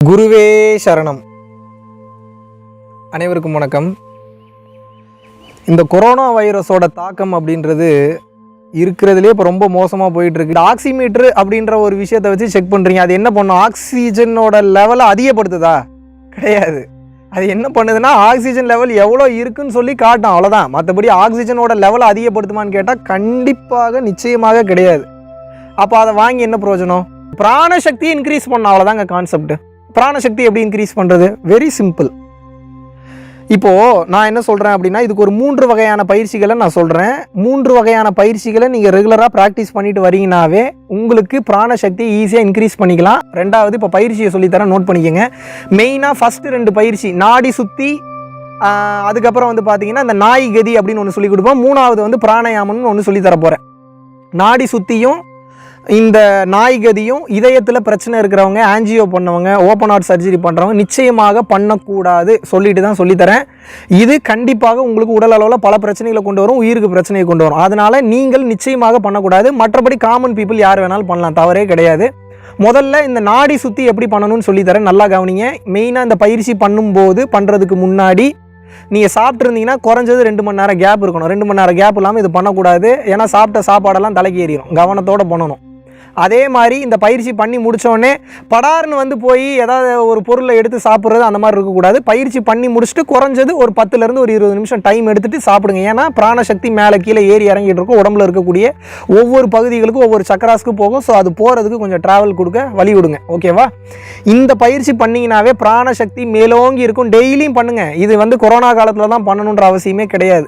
குருவே சரணம். அனைவருக்கும் வணக்கம். இந்த கொரோனா வைரஸோட தாக்கம் அப்படின்றது இருக்கிறதுலே இப்போ ரொம்ப மோசமாக போயிட்டுருக்கு. ஆக்சிமீட்ரு அப்படின்ற ஒரு விஷயத்தை வச்சு செக் பண்ணுறீங்க. அது என்ன பண்ணும்? ஆக்சிஜனோட லெவலை அதிகப்படுத்துதா? கிடையாது. அது என்ன பண்ணுதுன்னா ஆக்சிஜன் லெவல் எவ்வளோ இருக்குன்னு சொல்லி காட்டும், அவ்வளோதான். மற்றபடி ஆக்சிஜனோட லெவலை அதிகப்படுத்துமான்னு கேட்டால் கண்டிப்பாக நிச்சயமாக கிடையாது. அப்போ அதை வாங்கி என்ன பிரயோஜனம்? பிராணசக்தியை இன்க்ரீஸ் பண்ண, அவ்வளோதாங்க கான்செப்ட். பிராணசக்தி எப்படி இன்க்ரீஸ் பண்ணுறது? Very simple. இப்போது நான் என்ன சொல்கிறேன் அப்படின்னா, இதுக்கு ஒரு 3 வகையான பயிற்சிகளை நான் சொல்கிறேன். 3 வகையான பயிற்சிகளை நீங்கள் ரெகுலராக ப்ராக்டிஸ் பண்ணிட்டு வரீங்கனாவே உங்களுக்கு பிராணசக்தி ஈஸியாக இன்க்ரீஸ் பண்ணிக்கலாம். ரெண்டாவது, இப்போ பயிற்சியை சொல்லித்தரேன், நோட் பண்ணிக்கோங்க. மெயினாக ஃபஸ்ட்டு 2 பயிற்சி நாடி சுற்றி, அதுக்கப்புறம் வந்து பார்த்தீங்கன்னா இந்த நாய் கதி அப்படின்னு ஒன்று சொல்லிக் கொடுப்போம். 3வது பிராணாயாமம்னு ஒன்று சொல்லித்தர போகிறேன். நாடி சுற்றியும் இந்த நாய் கதியும் இதயத்தில் பிரச்சனை இருக்கிறவங்க, ஆன்ஜியோ பண்ணவங்க, ஓப்பன் ஹார்ட் சர்ஜரி பண்ணுறவங்க நிச்சயமாக பண்ணக்கூடாது சொல்லிட்டு தான் சொல்லித்தரேன். இது கண்டிப்பாக உங்களுக்கு உடல் அளவில் பல பிரச்சனைகளை கொண்டு வரும், உயிருக்கு பிரச்சனையை கொண்டு வரும். அதனால் நீங்கள் நிச்சயமாக பண்ணக்கூடாது. மற்றபடி காமன் பீப்புள் யார் வேணாலும் பண்ணலாம், தவறே கிடையாது. முதல்ல இந்த நாடி சுற்றி எப்படி பண்ணணும்னு சொல்லித்தரேன், நல்லா கவனிங்க. மெயினாக இந்த பயிற்சி பண்ணுறதுக்கு முன்னாடி நீங்கள் சாப்பிட்ருந்தீங்கன்னா குறைஞ்சது 2 மணி நேரம் கேப் இருக்கணும். 2 மணி நேரம் கேப் இல்லாமல் இது பண்ணக்கூடாது. ஏன்னா சாப்பிட்ட சாப்பாடெல்லாம் தலைக்கு ஏறிடும். கவனத்தோடு பண்ணணும். அதே மாதிரி இந்த பயிற்சி பண்ணி முடித்தோடனே படார்னு போய் ஏதாவது ஒரு பொருளை எடுத்து சாப்பிட்றது அந்த மாதிரி இருக்கக்கூடாது. பயிற்சி பண்ணி முடிச்சுட்டு குறைஞ்சது ஒரு 10லேருந்து ஒரு 20 நிமிஷம் டைம் எடுத்துகிட்டு சாப்பிடுங்க. ஏன்னா பிராணசக்தி மேலே கீழே ஏறி இறங்கிட்டு இருக்கும். உடம்புல இருக்கக்கூடிய ஒவ்வொரு பகுதிகளுக்கும் ஒவ்வொரு சக்கராஸ்க்கு போகும். ஸோ அது போகிறதுக்கு கொஞ்சம் ட்ராவல் கொடுக்க வழி விடுங்க. ஓகேவா? இந்த பயிற்சி பண்ணிங்கனாவே பிராணசக்தி மேலோங்கி இருக்கும். டெய்லியும் பண்ணுங்கள். இது கொரோனா காலத்தில் தான் பண்ணணுன்ற அவசியமே கிடையாது.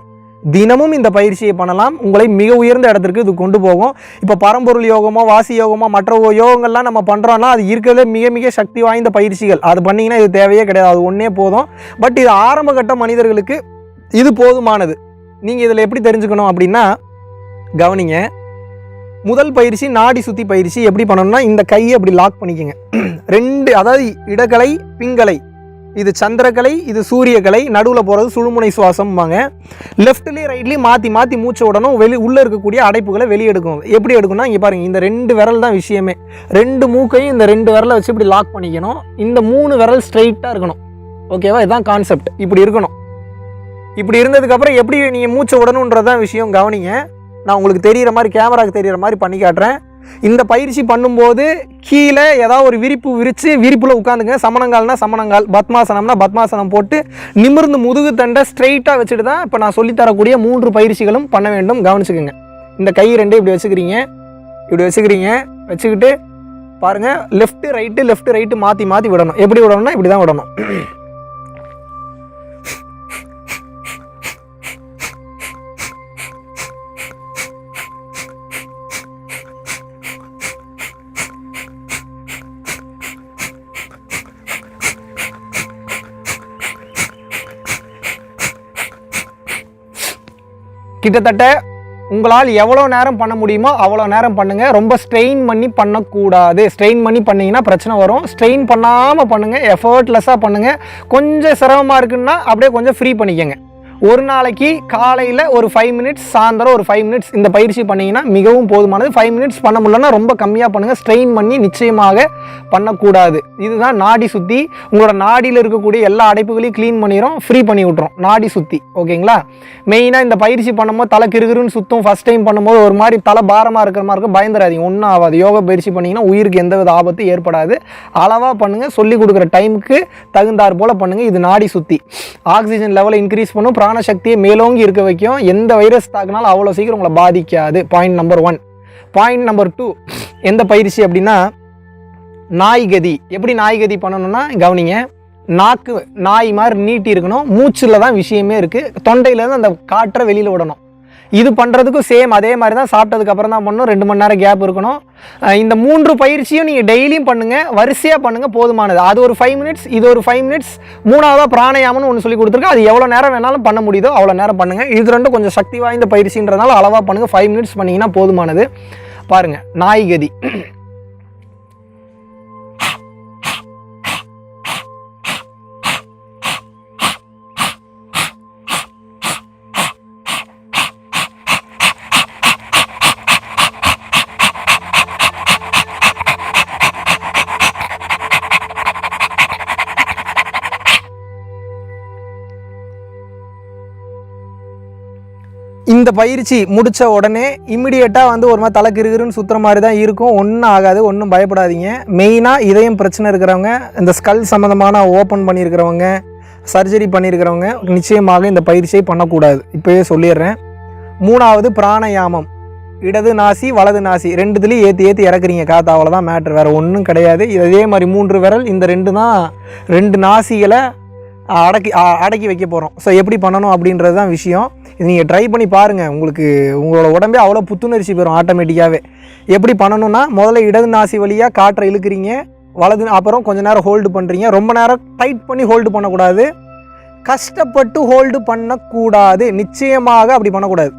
தினமும் இந்த பயிற்சியை பண்ணலாம். உங்களை மிக உயர்ந்த இடத்திற்கு இது கொண்டு போகும். இப்போ பரம்பொருள் யோகமோ, வாசி யோகமோ, மற்ற யோகங்கள்லாம் நம்ம பண்ணுறோன்னா அது இருக்கிறதுல மிக மிக சக்தி வாய்ந்த பயிற்சிகள். அது பண்ணிங்கன்னா இது தேவையே கிடையாது, அது ஒன்றே போதும். பட் இது ஆரம்ப கட்ட மனிதர்களுக்கு இது போதுமானது. நீங்கள் இதில் எப்படி தெரிஞ்சுக்கணும் அப்படின்னா, கவனிங்க. முதல் பயிற்சி நாடி சுத்தி பயிற்சி எப்படி பண்ணணும்னா, இந்த கையை அப்படி லாக் பண்ணிக்கோங்க. 2, அதாவது இடக்கலை பிங்கலை. இது சந்திரக்கலை, இது சூரியக்கலை. நடுவில் போகிறது சுழுமுனை சுவாசம்பாங்க. லெஃப்ட்லேயும் ரைட்லேயும் மாற்றி மாற்றி மூச்சை விடணும். உள்ளே இருக்கக்கூடிய அடைப்புகளை வெளியே எடுக்கணும். எப்படி எடுக்கணும்னா, இங்கே பாருங்கள், இந்த 2 விரல் தான் விஷயமே. 2 மூக்கையும் இந்த 2 விரலை வச்சு இப்படி லாக் பண்ணிக்கணும். இந்த 3 விரல் ஸ்ட்ரைட்டாக இருக்கணும். ஓகேவா? இதுதான் கான்செப்ட். இப்படி இருக்கணும். இப்படி இருந்ததுக்கப்புறம் எப்படி நீங்கள் மூச்சை விடணுன்றதான் விஷயம். கவனிங்க. நான் உங்களுக்கு தெரிகிற மாதிரி, கேமராவுக்கு தெரிகிற மாதிரி பண்ணி காட்டுறேன். இந்த பயிற்சி பண்ணும்போது கீழே ஏதாவது ஒரு விரிப்பு விரித்து விரிப்பில் உட்காந்துங்க. சமணங்கால்னா சமணங்கால், பத்மாசனம்னா பத்மாசனம் போட்டு நிமிர்ந்து முதுகு தண்டை ஸ்ட்ரெயிட்டாக வச்சுட்டு தான் இப்போ நான் சொல்லித்தரக்கூடிய 3 பயிற்சிகளும் பண்ண வேண்டும். கவனிச்சுக்கோங்க. இந்த கை 2 இப்படி வச்சுக்கிறீங்க. வச்சுக்கிட்டு பாருங்கள், லெஃப்ட் ரைட்டு மாற்றி மாற்றி விடணும். எப்படி விடணும்னா இப்படி தான் விடணும். கிட்டத்தட்ட உங்களால் எவ்வளோ நேரம் பண்ண முடியுமோ அவ்வளோ நேரம் பண்ணுங்கள். ரொம்ப ஸ்ட்ரெயின் பண்ணி பண்ணக்கூடாது. ஸ்ட்ரெயின் பண்ணி பண்ணிங்கன்னா பிரச்சனை வரும். ஸ்ட்ரெயின் பண்ணாமல் பண்ணுங்கள். எஃபர்ட்லெஸ்ஸாக பண்ணுங்கள். கொஞ்சம் சிரமமாக இருக்குன்னா அப்படியே கொஞ்சம் ஃப்ரீ பண்ணிக்கோங்க. ஒரு நாளைக்கு காலையில் ஒரு 5 மினிட்ஸ், சாயந்தரம் ஒரு 5 மினிட்ஸ் இந்த பயிற்சி பண்ணிங்கன்னா மிகவும் போதுமானது. 5 மினிட்ஸ் பண்ண முடியலன்னா ரொம்ப கம்மியாக பண்ணுங்கள். ஸ்ட்ரெயின் பண்ணி நிச்சயமாக பண்ணக்கூடாது. இதுதான் நாடி சுற்றி. உங்களோட நாடியில் இருக்கக்கூடிய எல்லா அடைப்புகளையும் க்ளீன் பண்ணிடும், ஃப்ரீ பண்ணி விட்ரும். நாடி சுற்றி. ஓகேங்களா? மெயினாக இந்த பயிற்சி பண்ணும்போது தலை கிருகிருன்னு சுற்றும். ஃபஸ்ட் டைம் பண்ணும்போது ஒரு மாதிரி தலை பாரமாக இருக்கிற மாதிரி இருக்கும். பயந்துடாதீங்க, ஒன்றும் ஆகாது. யோகா பயிற்சி பண்ணிங்கன்னா உயிருக்கு எந்தவித ஆபத்து ஏற்படாது. அளவாக பண்ணுங்கள். சொல்லி கொடுக்குற டைமுக்கு தகுந்தாற் போல் பண்ணுங்கள். இது நாடி சுற்றி. ஆக்சிஜன் லெவலை இன்க்ரீஸ் பண்ணும். பிராணசக்தியை மேலோங்கி இருக்க வைக்கும். எந்த வைரஸ் தாக்குனாலும் அவ்வளோ சீக்கிரம் உங்களை பாதிக்காது. Point number 1. பாயிண்ட் நம்பர் 2, எந்த பயிற்சி அப்படின்னா நாய்கதி. எப்படி நாய்கதி பண்ணணும்னா, கவனிங்க. நாக்கு நாய் மாதிரி நீட்டி இருக்கணும். மூச்சில் தான் விஷயமே இருக்குது. தொண்டையிலேருந்து அந்த காற்றை வெளியில் விடணும். இது பண்ணுறதுக்கும் சேம் அதே மாதிரி தான். சாப்பிட்டதுக்கு அப்புறம் தான் பண்ணணும். 2 மணி நேரம் கேப் இருக்கணும். இந்த 3 பயிற்சியும் நீங்கள் டெய்லியும் பண்ணுங்கள். வரிசையாக பண்ணுங்கள், போதுமானது. அது ஒரு 5 மினிட்ஸ், இது ஒரு 5 மினிட்ஸ். 3வது பிராணாயாமம்னு ஒன்று சொல்லி கொடுத்துருக்கேன். அது எவ்வளோ நேரம் வேணாலும் பண்ண முடியுதோ அவ்வளோ நேரம் பண்ணுங்கள். இது 2 கொஞ்சம் சக்தி வாய்ந்த பயிற்சின்றதுனால அளவாக பண்ணுங்கள். 5 மினிட்ஸ் பண்ணிங்கன்னா போதுமானது. பாருங்கள், நாய்கதி. இந்த பயிற்சி முடித்த உடனே இம்மிடியேட்டாக வந்து ஒரு மாதிரி தலை கிருகிருன்னு சுற்றுற மாதிரி தான் இருக்கும். ஒன்றும் ஆகாது, ஒன்றும் பயப்படாதீங்க. மெயினாக இதயம் பிரச்சனை இருக்கிறவங்க, இந்த ஸ்கல் சம்மந்தமான ஓப்பன் பண்ணியிருக்கிறவங்க, சர்ஜரி பண்ணியிருக்கிறவங்க நிச்சயமாக இந்த பயிற்சியை பண்ணக்கூடாது, இப்போயே சொல்லிடுறேன். 3வது பிராணயாமம். இடது நாசி வலது நாசி ரெண்டுத்துலேயும் ஏற்றி இறக்குறீங்க காற்று, அவ்வளோதான் மேட்ரு, வேறு ஒன்றும் கிடையாது. இதே மாதிரி 3 விரல், இந்த 2 தான் 2 நாசிகளை அடக்கி வைக்க போகிறோம். ஸோ எப்படி பண்ணணும் அப்படின்றது தான் விஷயம். இது நீங்கள் ட்ரை பண்ணி பாருங்கள், உங்களோட உடம்பே அவ்வளோ புத்துணர்ச்சி பெறும் ஆட்டோமேட்டிக்காகவே. எப்படி பண்ணணும்னா, முதல்ல இடது நாசி வழியாக காற்றை இழுக்கிறீங்க, அப்புறம் கொஞ்சம் நேரம் ஹோல்டு பண்ணுறீங்க. ரொம்ப நேரம் டைட் பண்ணி ஹோல்டு பண்ணக்கூடாது, கஷ்டப்பட்டு ஹோல்டு பண்ணக்கூடாது, நிச்சயமாக அப்படி பண்ணக்கூடாது.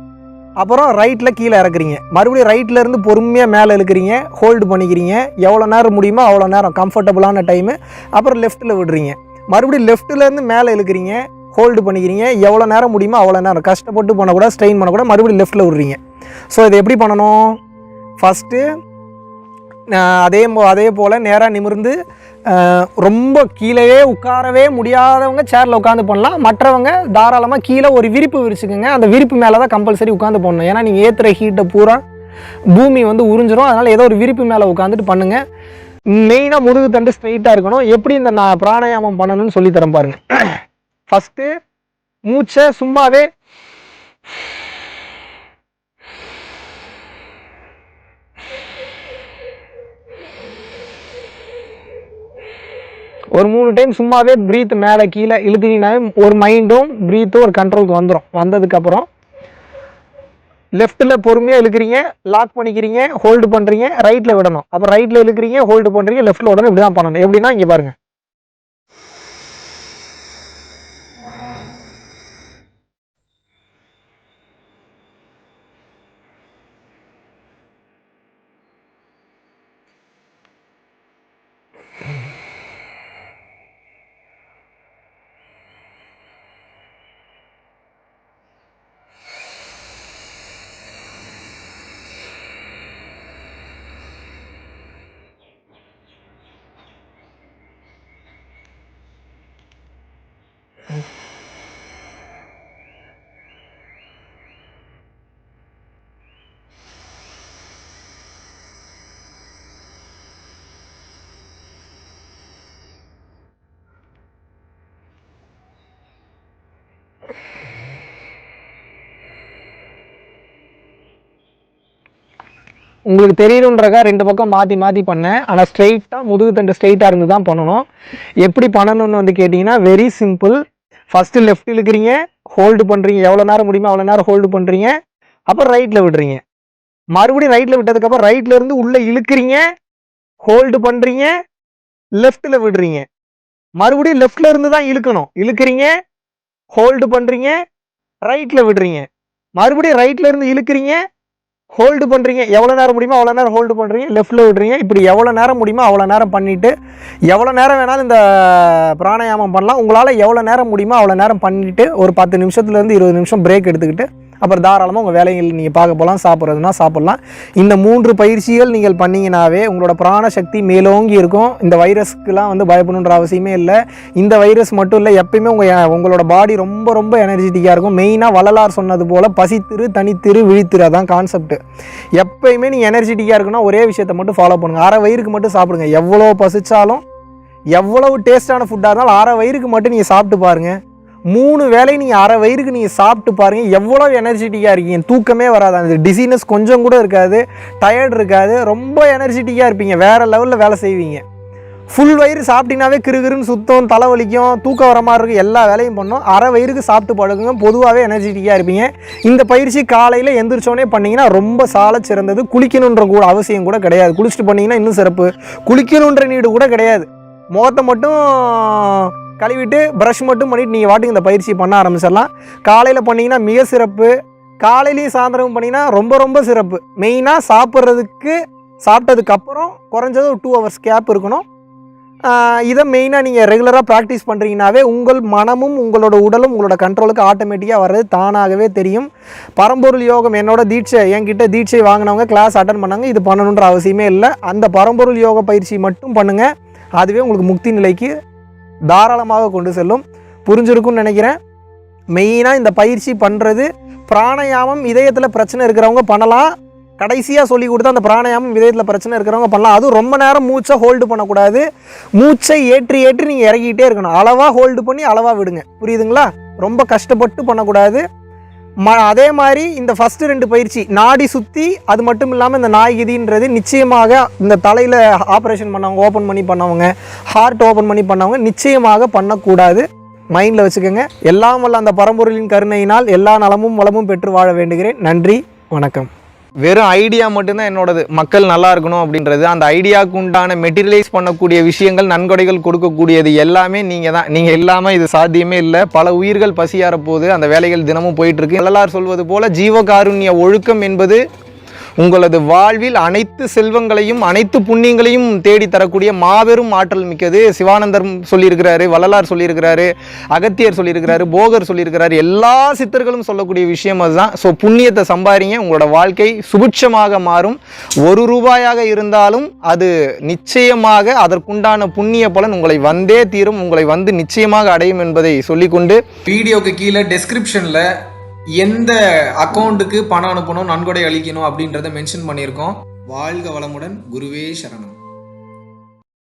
அப்புறம் ரைட்டில் கீழே இறக்குறீங்க, மறுபடியும் ரைட்லேருந்து பொறுமையாக மேலே இழுக்கிறீங்க, ஹோல்டு பண்ணிக்கிறீங்க. எவ்வளோ நேரம் முடியுமோ அவ்வளோ நேரம் கம்ஃபர்டபுளான டைமு. அப்புறம் லெஃப்ட்டில் விடுறீங்க, மறுபடியும் லெஃப்ட்லேருந்து மேலே இழுக்கிறீங்க, ஹோல்டு பண்ணிக்கிறீங்க. எவ்வளோ நேரம் முடியுமோ அவ்வளோ நேரம், கஷ்டப்பட்டு பண்ணக்கூடாது, ஸ்ட்ரெயின் பண்ணக்கூடாது. மறுபடியும் லெஃப்ட்டில் விடுறீங்க. ஸோ இதை எப்படி பண்ணணும்? ஃபஸ்ட்டு அதே போல் நேராக நிமிர்ந்து, ரொம்ப கீழே உட்காரவே முடியாதவங்க சேரில் உட்காந்து பண்ணலாம். மற்றவங்க தாராளமாக கீழே ஒரு விரிப்பு விரிச்சுக்கோங்க. அந்த விரிப்பு மேலே தான் கம்பல்சரி உட்காந்து பண்ணணும். ஏன்னா நீங்கள் ஏற்றுற ஹீட்டை பூரா பூமி வந்து உறிஞ்சிரும். அதனால் ஏதோ ஒரு விரிப்பு மேலே உட்காந்துட்டு பண்ணுங்கள். மெயினாக முதுகு தண்டு ஸ்ட்ரைட்டாக இருக்கணும். எப்படி இந்த நான் பிராணாயாமம் பண்ணணும்னு சொல்லித்தரேன் பாருங்கள். ஃபஸ்ட்டு மூச்சை சும்மாவே ஒரு 3 டைம் சும்மாவே ப்ரீத் மேலே கீழே இழுத்தீங்கன்னாவே ஒரு மைண்டும் ப்ரீத்தும் ஒரு கண்ட்ரோலுக்கு வந்துடும். வந்ததுக்கப்புறம் லெஃப்ட்டில் பொறுமையாக இழுக்கிறீங்க, லாக் பண்ணிக்கிறீங்க, ஹோல்டு பண்ணுறீங்க, ரைட்டில் விடணும். அப்புறம் ரைட்டில் இழுக்கிறீங்க, ஹோல்டு பண்ணுறீங்க, லெஃப்ட்டில் விடணும். இப்படி தான் பண்ணணும். எப்படின்னா இங்கே பாருங்கள். உங்களுக்கு தெரியணுன்றக்கா 2 பக்கம் மாற்றி பண்ணேன். ஆனால் ஸ்ட்ரெயிட்டாக முதுகு தண்டு ஸ்ட்ரெயிட்டாக இருந்து தான் பண்ணணும். எப்படி பண்ணணும்னு வந்து கேட்டிங்கன்னா வெரி சிம்பிள். ஃபஸ்ட்டு லெஃப்ட் இழுக்கிறீங்க, ஹோல்டு பண்ணுறீங்க, எவ்வளோ நேரம் முடியுமோ அவ்வளோ நேரம் ஹோல்டு பண்ணுறீங்க. அப்புறம் ரைட்டில் விடுறீங்க, மறுபடியும் ரைட்டில் விட்டதுக்கப்புறம் ரைட்லேருந்து உள்ளே இழுக்கிறீங்க, ஹோல்டு பண்ணுறீங்க, லெஃப்ட்டில் விடுறீங்க, மறுபடியும் லெஃப்டில் இருந்து தான் இழுக்கணும். இழுக்கிறீங்க, ஹோல்டு பண்ணுறீங்க, ரைட்டில் விடுறீங்க, மறுபடியும் ரைட்டில் இருந்து இழுக்கிறீங்க, ஹோல்டு பண்ணுறீங்க, எவ்வளோ நேரம் முடியுமோ அவ்வளோ நேரம் ஹோல்டு பண்ணுறீங்க, லெஃப்ட்டில் விடுறீங்க. இப்படி எவ்வளோ நேரம் முடியுமோ அவ்வளோ நேரம் பண்ணிவிட்டு, எவ்வளோ நேரம் வேணாலும் இந்த பிராணாயாமம் பண்ணலாம். உங்களால் எவ்வளோ நேரம் முடியுமோ அவ்வளோ நேரம் பண்ணிவிட்டு ஒரு 10 நிமிஷத்துலேருந்து 20 நிமிஷம் பிரேக் எடுத்துக்கிட்டு அப்புறம் தாராளமாக உங்கள் வேலைகள் நீங்கள் பார்க்க போகலாம். சாப்பிட்றதுனா சாப்பிட்லாம். இந்த 3 பயிற்சிகள் நீங்கள் பண்ணிங்கனாவே உங்களோட பிராணசக்தி மேலோங்கி இருக்கும். இந்த வைரஸ்க்குலாம் வந்து பயப்படணுன்ற அவசியமே இல்லை. இந்த வைரஸ் மட்டும் இல்லை, எப்பயுமே உங்களோட பாடி ரொம்ப ரொம்ப எனர்ஜெட்டிக்காக இருக்கும். மெயினாக வள்ளலார் சொன்னது போல் பசித்திரு, தனித்திரு, விழித்திரு, அதான் கான்செப்ட். எப்பயுமே நீங்கள் எனர்ஜெட்டிக்காக இருக்குன்னா ஒரே விஷயத்தை மட்டும் ஃபாலோ பண்ணுங்கள். அரை வயிறுக்கு மட்டும் சாப்பிடுங்க. எவ்வளோ பசிச்சாலும், எவ்வளவு டேஸ்டான ஃபுட்டாக இருந்தாலும் அரை வயிறுக்கு மட்டும் நீங்கள் சாப்பிட்டு பாருங்கள். 3 வேளை நீங்கள் அரை வயிறுக்கு நீங்கள் சாப்பிட்டு பாருங்கள், எவ்வளோ எனர்ஜெட்டிக்காக இருக்கீங்க. தூக்கமே வராது, அந்த டிசீனஸ் கொஞ்சம் கூட இருக்காது, டயர்ட் இருக்காது, ரொம்ப எனர்ஜெட்டிக்காக இருப்பீங்க, வேறு லெவலில் வேலை செய்வீங்க. ஃபுல் வயிறு சாப்பிட்டீங்கன்னாவே கிருகிருன்னு சுத்தம், தலைவலிக்கும், தூக்கம் வர மாதிரி இருக்கும், எல்லா வேலையும் பண்ணோம். அரை வயிறுக்கு சாப்பிட்டு பழகுங்க, பொதுவாகவே எனர்ஜெட்டிக்காக இருப்பீங்க. இந்த பயிற்சி காலையில் எந்திரிச்சோடனே பண்ணிங்கன்னா ரொம்ப சால சிறந்தது. குளிக்கணுன்ற கூட அவசியம் கூட கிடையாது. குளிச்சுட்டு பண்ணிங்கன்னா இன்னும் சிறப்பு. குளிக்கணுன்ற நீடு கூட கிடையாது. முகத்தை மட்டும் கழுவிட்டு ப்ரஷ் மட்டும் பண்ணிவிட்டு நீங்கள் வாட்டுக்கு இந்த பயிற்சி பண்ண ஆரம்பிச்சிடலாம். காலையில் பண்ணிங்கன்னா மிக சிறப்பு, காலையிலையும் சாயந்தரம் பண்ணிங்கன்னா ரொம்ப ரொம்ப சிறப்பு. மெயினாக சாப்பிட்டதுக்கப்புறம் குறைஞ்சது ஒரு 2 ஹவர்ஸ் கேப் இருக்கணும். இதை மெயினாக நீங்கள் ரெகுலராக ப்ராக்டிஸ் பண்ணுறீங்கனாவே உங்கள் மனமும் உங்களோட உடலும் உங்களோட கண்ட்ரோலுக்கு ஆட்டோமேட்டிக்காக வர்றது தானாகவே தெரியும். பரம்பொருள் யோகம் என்னோட என்கிட்ட தீட்சை வாங்கினவங்க கிளாஸ் அட்டன் பண்ணாங்க. இது பண்ணணுன்ற அவசியமே இல்லை. அந்த பரம்பொருள் யோக பயிற்சி மட்டும் பண்ணுங்கள், அதுவே உங்களுக்கு முக்தி நிலைக்கு தாராளமாக கொண்டு செல்லும். புரிஞ்சிருக்கும்னு நினைக்கிறேன். மெயினாக இந்த பயிற்சி பண்ணுறது பிராணாயாமம் இதயத்தில் பிரச்சனை இருக்கிறவங்க பண்ணலாம். கடைசியாக சொல்லி கொடுத்தா அந்த பிராணாயாமம் இதயத்தில் பிரச்சனை இருக்கிறவங்க பண்ணலாம். அதுவும் ரொம்ப நேரம் மூச்சை ஹோல்டு பண்ணக்கூடாது. மூச்சை ஏற்றி ஏற்றி நீங்கள் இறங்கிட்டே இருக்கணும். அளவாக ஹோல்டு பண்ணி அளவாக விடுங்க. புரியுதுங்களா? ரொம்ப கஷ்டப்பட்டு பண்ணக்கூடாது. அதே மாதிரி இந்த ஃபஸ்ட்டு 2 பயிற்சி நாடி சுற்றி, அது மட்டும் இல்லாமல் இந்த நாய்கிதின்றது நிச்சயமாக இந்த தலையில் ஆப்ரேஷன் பண்ணவங்க, ஓப்பன் பண்ணி பண்ணவங்க, ஹார்ட் ஓப்பன் பண்ணி பண்ணவங்க நிச்சயமாக பண்ணக்கூடாது. மைண்டில் வச்சுக்கோங்க. எல்லாம் வல்ல அந்த பரம்பொருளின் கருணையினால் எல்லா நலமும் வளமும் பெற்று வாழ வேண்டுகிறேன். நன்றி, வணக்கம். வெறும் ஐடியா மட்டும்தான் என்னோடது. மக்கள் நல்லா இருக்கணும் அப்படின்றது. அந்த ஐடியாவுக்கு உண்டான மெட்டீரியலைஸ் பண்ணக்கூடிய விஷயங்கள், நன்கொடைகள் கொடுக்கக்கூடியது எல்லாமே நீங்கள் தான். நீங்கள் இல்லாமல் இது சாத்தியமே இல்லை. பல உயிர்கள் பசியார போது அந்த வேலைகள் தினமும் போயிட்டுருக்கு. வள்ளலார் சொல்வது போல ஜீவகாருண்ய ஒழுக்கம் என்பது உங்களது வாழ்வில் அனைத்து செல்வங்களையும் அனைத்து புண்ணியங்களையும் தேடி தரக்கூடிய மாபெரும் ஆற்றல் மிக்கது. சிவானந்தர் சொல்லியிருக்கிறாரு, வள்ளலார் சொல்லியிருக்கிறாரு, அகத்தியர் சொல்லியிருக்கிறாரு, போகர் சொல்லியிருக்கிறாரு. எல்லா சித்தர்களும் சொல்லக்கூடிய விஷயம் அதுதான். ஸோ புண்ணியத்தை சம்பாதிங்க, உங்களோட வாழ்க்கை சுபிட்சமாக மாறும். 1 ரூபாயாக இருந்தாலும் அது நிச்சயமாக அதற்குண்டான புண்ணிய பலன் உங்களை வந்தே தீரும், உங்களை வந்து நிச்சயமாக அடையும் என்பதை சொல்லிக்கொண்டு, வீடியோக்கு கீழே டெஸ்கிரிப்ஷனில் எந்த அக்கௌண்ட்டுக்கு பணம் அனுப்பணும், நன்கொடை அளிக்கணும் அப்படின்றத மென்ஷன் பண்ணியிருக்கோம். வாழ்க வளமுடன். குருவே சரணம்.